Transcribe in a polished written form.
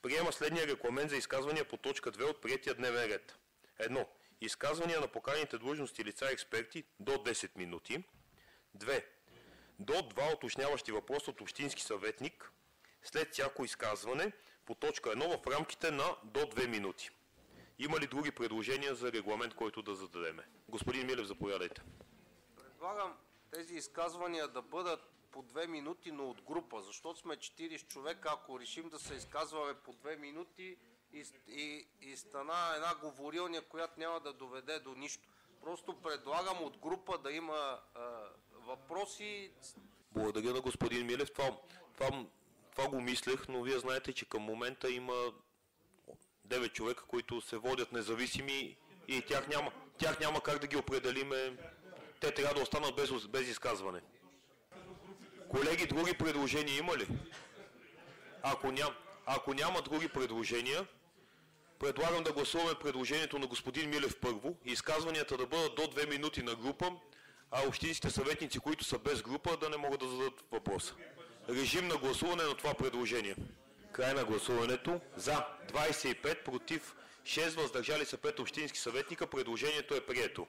Приема следния регламент за изказвания по точка 2 от приетия дневен ред. 1. Изказвания на поканените длъжности лица и експерти до 10 минути. 2. До 2 уточняващи въпроса от общински съветник след всяко изказване по точка 1 в рамките на до 2 минути. Има ли други предложения за регламент, който да зададеме? Господин Милев, заповядайте. Предлагам тези изказвания да бъдат по 2 минути, но от група, защото сме 40 човека, ако решим да се изказваме по 2 минути и стана една говорилня, която няма да доведе до нищо. Просто предлагам от група да има въпроси. Благодаря на господин Милев. Това го мислех, но вие знаете, че към момента има 9 човека, които се водят независими и тях няма как да ги определиме. Те трябва да останат без изказване. Колеги, други предложения има ли? Ако няма други предложения, предлагам да гласуваме предложението на господин Милев първо. Изказванията да бъдат до 2 минути на група, а общинските съветници, които са без група, да не могат да зададат въпроса. Режим на гласуване на това предложение. Край на гласуването. За 25, против 6, въздържали се 5 общински съветника. Предложението е прието.